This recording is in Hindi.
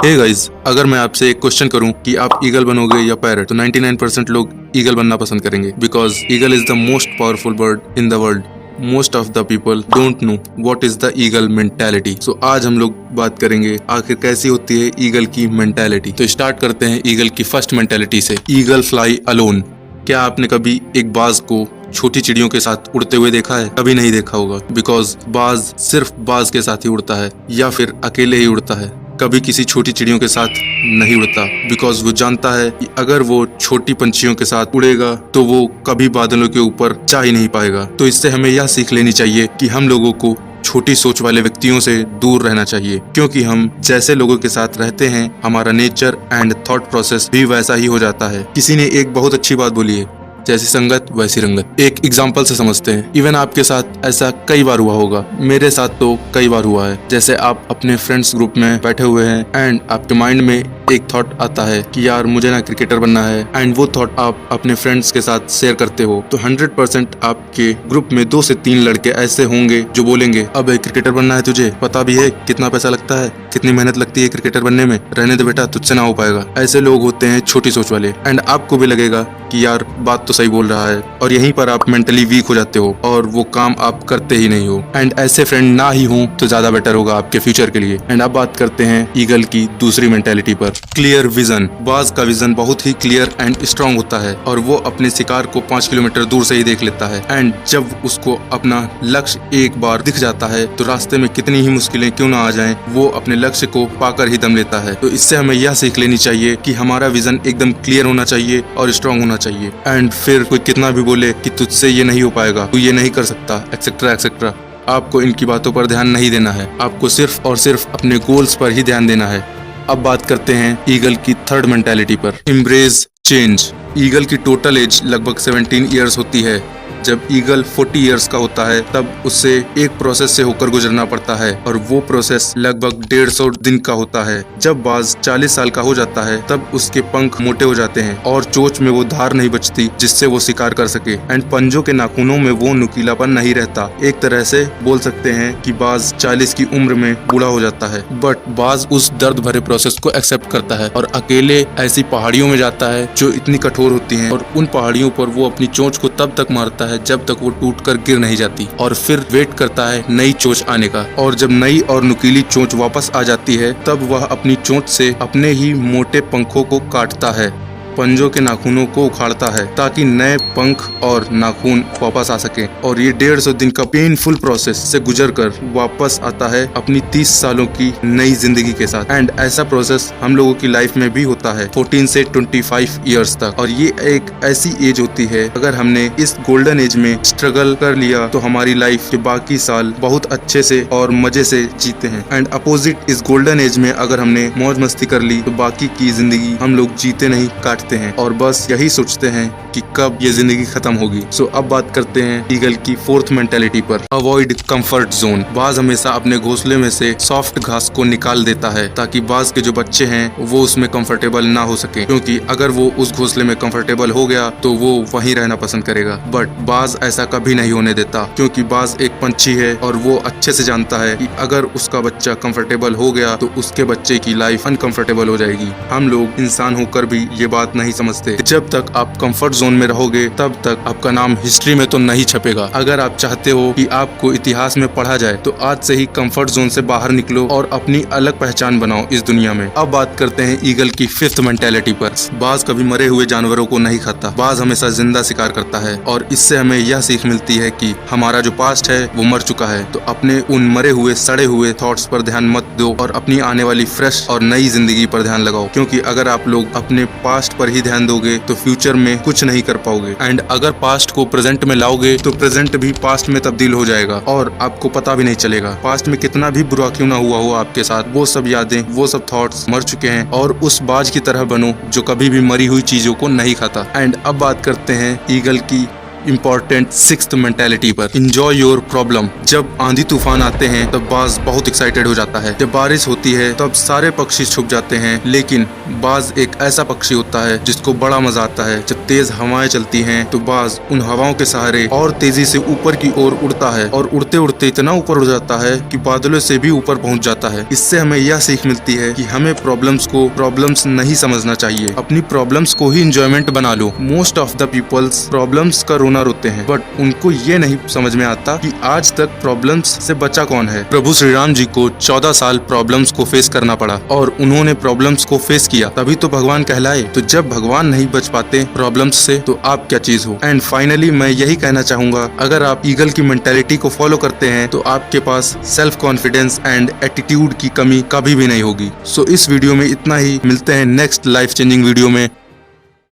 हे गाइस, अगर मैं आपसे एक क्वेश्चन करूं कि आप ईगल बनोगे या पैरट, तो 99% लोग ईगल बनना पसंद करेंगे because eagle is the most powerful bird in the world. Most of the people don't know what is the eagle mentality. So आज हम लोग बात करेंगे आखिर कैसी होती है ईगल की मेंटालिटी। तो स्टार्ट करते हैं ईगल की फर्स्ट मेंटालिटी से। Eagle fly alone. क्या आपने कभी एक बाज को छोटी चिड़ियों के साथ उड़ते हुए देखा है? कभी नहीं देखा होगा बिकॉज बाज सिर्फ बाज के साथ ही उड़ता है या फिर अकेले ही उड़ता है, कभी किसी छोटी चिड़ियों के साथ नहीं उड़ता बिकॉज वो जानता है कि अगर वो छोटी पंछियों के साथ उड़ेगा तो वो कभी बादलों के ऊपर जा ही नहीं पाएगा। तो इससे हमें यह सीख लेनी चाहिए कि हम लोगों को छोटी सोच वाले व्यक्तियों से दूर रहना चाहिए, क्योंकि हम जैसे लोगों के साथ रहते हैं हमारा नेचर एंड थॉट प्रोसेस भी वैसा ही हो जाता है। किसी ने एक बहुत अच्छी बात बोली है, जैसी संगत वैसी रंगत। एक एग्जाम्पल से समझते हैं। इवन आपके साथ ऐसा कई बार हुआ होगा, मेरे साथ तो कई बार हुआ है। जैसे आप अपने फ्रेंड्स ग्रुप में बैठे हुए हैं एंड आपके माइंड में एक थॉट आता है कि यार मुझे ना क्रिकेटर बनना है, एंड वो थॉट आप अपने फ्रेंड्स के साथ शेयर करते हो, तो 100% आपके ग्रुप में 2 से 3 लड़के ऐसे होंगे जो बोलेंगे अबे क्रिकेटर बनना है तुझे, पता भी है कितना पैसा लगता है, कितनी मेहनत लगती है क्रिकेटर बनने में, रहने दे बेटा तुझसे ना हो पाएगा। ऐसे लोग होते हैं छोटी सोच वाले, एंड आपको भी लगेगा कि यार बात तो सही बोल रहा है, और यहीं पर आप मेंटली वीक हो जाते हो और वो काम आप करते ही नहीं हो। एंड ऐसे फ्रेंड ना ही हो तो ज्यादा बेटर होगा आपके फ्यूचर के लिए। एंड अब बात करते हैं ईगल की दूसरी मेंटेलिटी पर। Clear vision. बाज का विजन बहुत ही क्लियर एंड स्ट्रांग होता है और वो अपने शिकार को 5 किलोमीटर दूर से ही देख लेता है। एंड जब उसको अपना लक्ष्य एक बार दिख जाता है तो रास्ते में कितनी ही मुश्किलें क्यों ना आ जाएं, वो अपने लक्ष्य को पाकर ही दम लेता है। तो इससे हमें यह सीख लेनी चाहिए कि हमारा विजन एकदम क्लियर होना चाहिए और स्ट्रांग होना चाहिए। एंड फिर कोई कितना भी बोले कि तुझसे ये नहीं हो पाएगा, तू ये नहीं कर सकता, एक्सेट्रा एक्सेट्रा, आपको इनकी बातों पर ध्यान नहीं देना है। आपको सिर्फ और सिर्फ अपने गोल्स पर ही ध्यान देना है। अब बात करते हैं ईगल की थर्ड मेंटालिटी पर। Embrace change. ईगल की टोटल एज लगभग 17 ईयर्स होती है। जब ईगल 40 ईयर्स का होता है तब उसे एक प्रोसेस से होकर गुजरना पड़ता है और वो प्रोसेस लगभग 150 दिन का होता है। जब बाज 40 साल का हो जाता है तब उसके पंख मोटे हो जाते हैं और चोंच में वो धार नहीं बचती जिससे वो शिकार कर सके, एंड पंजों के नाखूनों में वो नुकीलापन नहीं रहता। एक तरह से बोल सकते हैं कि बाज 40 की उम्र में बूढ़ा हो जाता है, बट बाज उस दर्द भरे प्रोसेस को एक्सेप्ट करता है और अकेले ऐसी पहाड़ियों में जाता है जो इतनी कठोर होती हैं, और उन पहाड़ियों पर वो अपनी चोंच को तब तक मारता है जब तक वो टूटकर गिर नहीं जाती, और फिर वेट करता है नई चोंच आने का। और जब नई और नुकीली चोंच वापस आ जाती है तब वह अपनी चोंच से अपने ही मोटे पंखों को काटता है, पंजों के नाखूनों को उखाड़ता है ताकि नए पंख और नाखून वापस आ सके। और ये 150 दिन का पेनफुल प्रोसेस से गुजरकर वापस आता है अपनी 30 सालों की नई जिंदगी के साथ। एंड ऐसा प्रोसेस हम लोगों की लाइफ में भी होता है 14 से 25 ईयर्स तक। और ये एक ऐसी एज होती है, अगर हमने इस गोल्डन एज में स्ट्रगल कर लिया तो हमारी लाइफ के बाकी साल बहुत अच्छे से और मजे से जीते हैं। एंड अपोजिट इस गोल्डन एज में अगर हमने मौज मस्ती कर ली तो बाकी की जिंदगी हम लोग जीते नहीं, काटते हैं और बस यही सोचते हैं कि कब ये जिंदगी खत्म होगी। सो अब बात करते हैं ईगल की फोर्थ मेंटालिटी पर। Avoid comfort zone. बाज हमेशा अपने घोंसले में से सॉफ्ट घास को निकाल देता है ताकि बाज के जो बच्चे हैं वो उसमें कंफर्टेबल ना हो सके, क्योंकि अगर वो उस घोंसले में कंफर्टेबल हो गया तो वो वहीं रहना पसंद करेगा। बट बाज ऐसा कभी नहीं होने देता, क्योंकि बाज एक पंछी है और वो अच्छे से जानता है कि अगर उसका बच्चा कंफर्टेबल हो गया तो उसके बच्चे की लाइफ अनकंफर्टेबल हो जाएगी। हम लोग इंसान होकर भी ये बात नहीं समझते। जब तक आप कंफर्ट जोन में रहोगे तब तक आपका नाम हिस्ट्री में तो नहीं छपेगा। अगर आप चाहते हो कि आपको इतिहास में पढ़ा जाए तो आज से ही कंफर्ट जोन से बाहर निकलो और अपनी अलग पहचान बनाओ इस दुनिया में। अब बात करते हैं ईगल की फिफ्थ मेंटालिटी पर। बाज कभी मरे हुए जानवरों को नहीं खाता, बाज हमेशा जिंदा शिकार करता है। और इससे हमें यह सीख मिलती है कि हमारा जो पास्ट है वो मर चुका है, तो अपने उन मरे हुए सड़े हुए थॉट्स पर ध्यान मत दो और अपनी आने वाली फ्रेश और नई जिंदगी पर ध्यान लगाओ, क्योंकि अगर आप लोग अपने पास्ट पर ही ध्यान दोगे तो फ्यूचर में कुछ नहीं कर पाओगे। एंड अगर पास्ट को प्रेजेंट में लाओगे तो प्रेजेंट भी पास्ट में तब्दील हो जाएगा और आपको पता भी नहीं चलेगा। पास्ट में कितना भी बुरा क्यों ना हुआ हो आपके साथ, वो सब यादें, वो सब थॉट्स मर चुके हैं। और उस बाज की तरह बनो जो कभी भी मरी हुई चीजों को नहीं खाता। एंड अब बात करते हैं ईगल की इम्पोर्टेंट सिक्स्थ मेंटेलिटी पर। Enjoy your problem. जब आंधी तूफान आते हैं तब बाज बहुत एक्साइटेड हो जाता है। जब बारिश होती है तब सारे पक्षी छुप जाते हैं, लेकिन बाज एक ऐसा पक्षी होता है जिसको बड़ा मजा आता है। जब तेज हवाएं चलती हैं तो बाज उन हवाओं के सहारे और तेजी से ऊपर की ओर उड़ता है और उड़ते उड़ते इतना ऊपर उड़ जाता है कि बादलों से भी ऊपर पहुंच जाता है। इससे हमें यह सीख मिलती है कि हमें प्रॉब्लम्स को प्रॉब्लम्स नहीं समझना चाहिए, अपनी प्रॉब्लम्स को ही इंजॉयमेंट बना लो। Most of the people's problems का रोना रोते हैं, बट उनको ये नहीं समझ में आता कि आज तक प्रॉब्लम्स से बचा कौन है। प्रभु श्री राम जी को 14 साल प्रॉब्लम्स को फेस करना पड़ा और उन्होंने प्रॉब्लम्स को फेस किया, तभी तो भगवान कहलाए। तो जब भगवान नहीं बच पाते प्रॉब्लम्स से तो आप क्या चीज हो। एंड फाइनली मैं यही कहना चाहूंगा, अगर आप ईगल की मेंटेलिटी को फॉलो करते हैं तो आपके पास सेल्फ कॉन्फिडेंस एंड एटीट्यूड की कमी कभी भी नहीं होगी। सो इस वीडियो में इतना ही, मिलते हैं नेक्स्ट लाइफ चेंजिंग वीडियो में।